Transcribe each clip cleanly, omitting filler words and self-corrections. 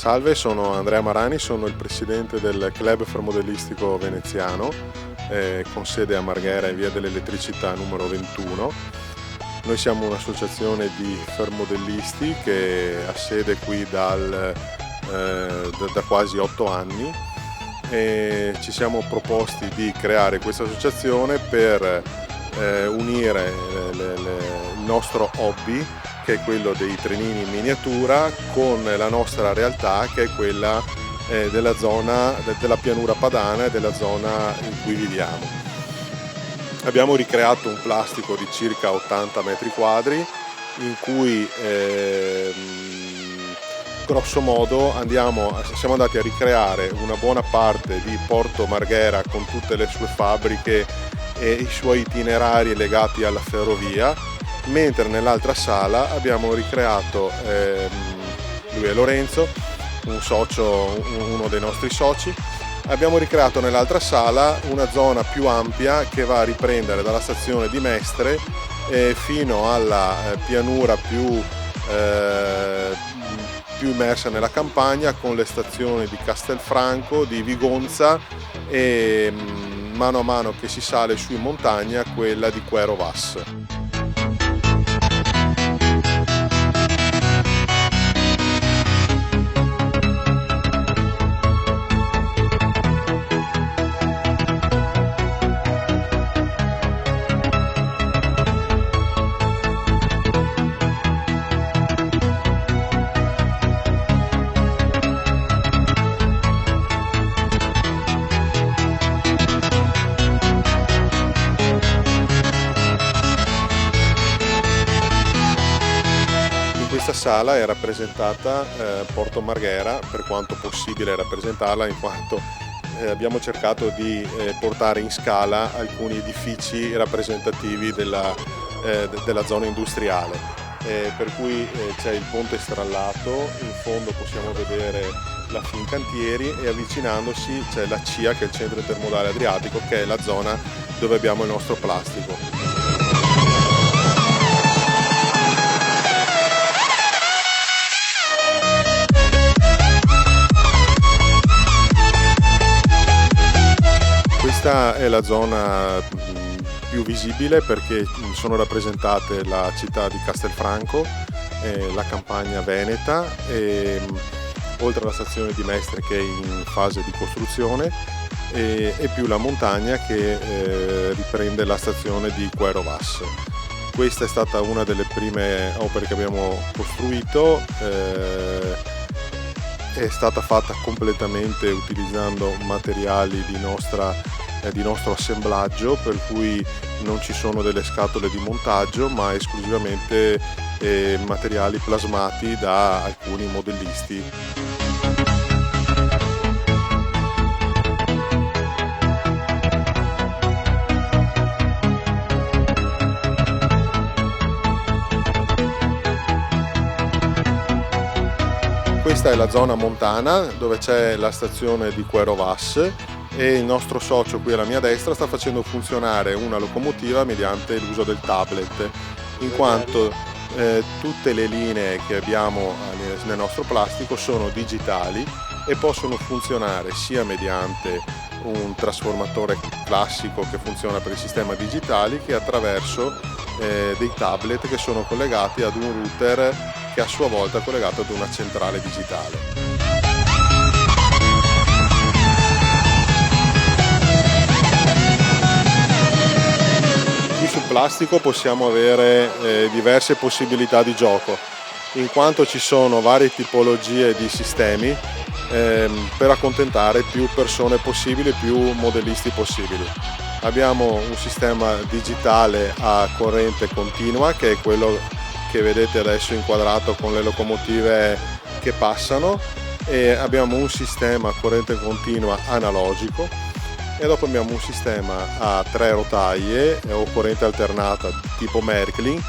Salve, sono Andrea Marani, sono il presidente del Club Fermodellistico Veneziano, con sede a Marghera in via dell'Elettricità numero 21. Noi siamo un'associazione di fermodellisti che ha sede qui da quasi 8 anni e ci siamo proposti di creare questa associazione per unire il nostro hobby, che è quello dei trenini in miniatura, con la nostra realtà, che è quella della zona della pianura padana e della zona in cui viviamo. Abbiamo ricreato un plastico di circa 80 metri quadri in cui grosso modo siamo andati a ricreare una buona parte di Porto Marghera con tutte le sue fabbriche e i suoi itinerari legati alla ferrovia, mentre nell'altra sala abbiamo ricreato, lui è Lorenzo, uno dei nostri soci, abbiamo ricreato nell'altra sala una zona più ampia che va a riprendere dalla stazione di Mestre fino alla pianura più immersa nella campagna, con le stazioni di Castelfranco, di Vigonza e mano a mano che si sale su in montagna quella di Quero Vas. In questa sala è rappresentata Porto Marghera, per quanto possibile rappresentarla, in quanto abbiamo cercato di portare in scala alcuni edifici rappresentativi della zona industriale, per cui c'è il ponte strallato, in fondo possiamo vedere la Fincantieri e avvicinandosi c'è la CIA, che è il centro intermodale Adriatico, che è la zona dove abbiamo il nostro plastico. Questa è la zona più visibile perché sono rappresentate la città di Castelfranco, la campagna veneta, oltre alla stazione di Mestre che è in fase di costruzione, e più la montagna che riprende la stazione di Quero Vas. Questa è stata una delle prime opere che abbiamo costruito, è stata fatta completamente utilizzando materiali di nostro assemblaggio, per cui non ci sono delle scatole di montaggio, ma esclusivamente materiali plasmati da alcuni modellisti. Questa è la zona montana dove c'è la stazione di Quero Vas e il nostro socio qui alla mia destra sta facendo funzionare una locomotiva mediante l'uso del tablet, in quanto tutte le linee che abbiamo nel nostro plastico sono digitali e possono funzionare sia mediante un trasformatore classico che funziona per il sistema digitali, che attraverso dei tablet che sono collegati ad un router che a sua volta è collegato ad una centrale digitale. Sul plastico possiamo avere diverse possibilità di gioco, in quanto ci sono varie tipologie di sistemi per accontentare più persone possibili, più modellisti possibili. Abbiamo un sistema digitale a corrente continua, che è quello che vedete adesso inquadrato con le locomotive che passano, e abbiamo un sistema a corrente continua analogico, e dopo abbiamo un sistema a 3 rotaie o corrente alternata tipo Märklin.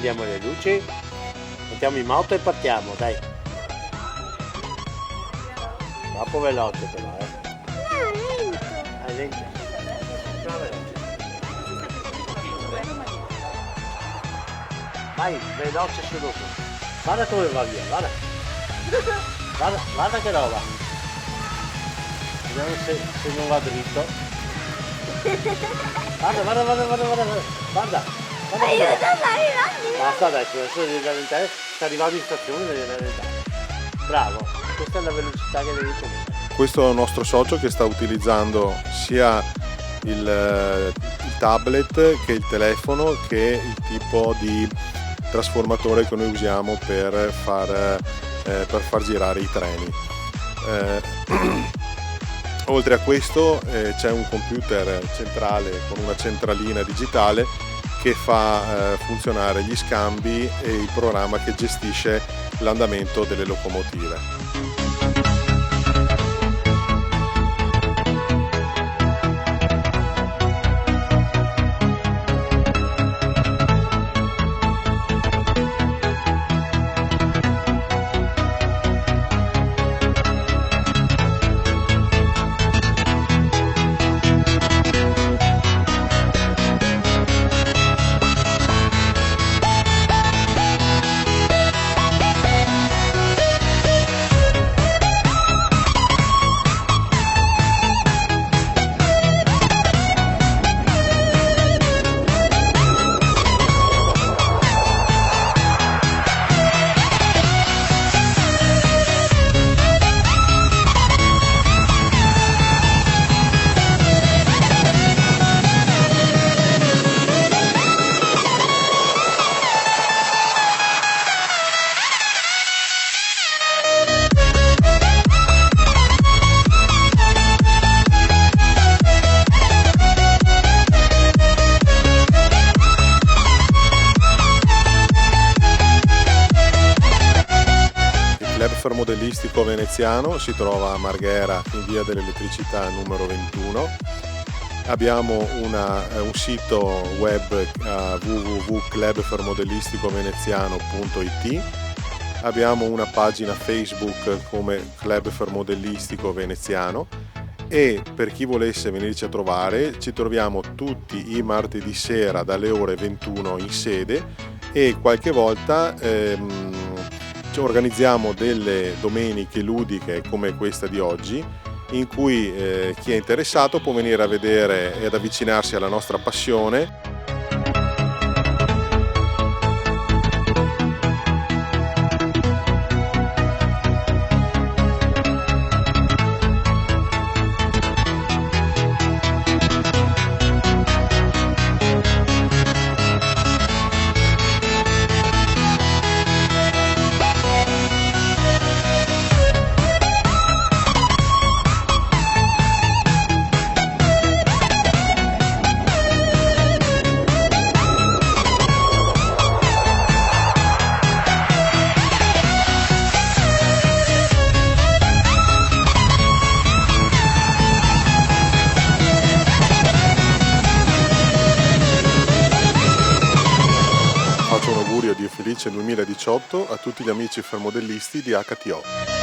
accendiamo le luci, mettiamo in moto e partiamo, dai. Troppo veloce però, lento. Troppo veloce. Vai, veloce su dopo. Guarda come va via, guarda. Guarda che roba. Vediamo se non va dritto. Guarda. Basta adesso devi rallentare, sta arrivando in stazione, devi rallentare. Bravo, questa è la velocità che devi tenere. Questo è il nostro socio che sta utilizzando sia il tablet che il telefono che il tipo di trasformatore che noi usiamo per far girare i treni. Oltre a questo c'è un computer centrale con una centralina digitale che fa funzionare gli scambi e il programma che gestisce l'andamento delle locomotive. Il Club Fermodellistico Veneziano si trova a Marghera in via dell'Elettricità numero 21. Abbiamo un sito web a www.clubfermodellisticoveneziano.it. Abbiamo una pagina Facebook come Club Fermodellistico Veneziano e per chi volesse venirci a trovare ci troviamo tutti i martedì sera dalle ore 21 in sede e qualche volta organizziamo delle domeniche ludiche come questa di oggi in cui chi è interessato può venire a vedere e ad avvicinarsi alla nostra passione. Faccio un augurio di felice 2018 a tutti gli amici fermodellisti di HTO.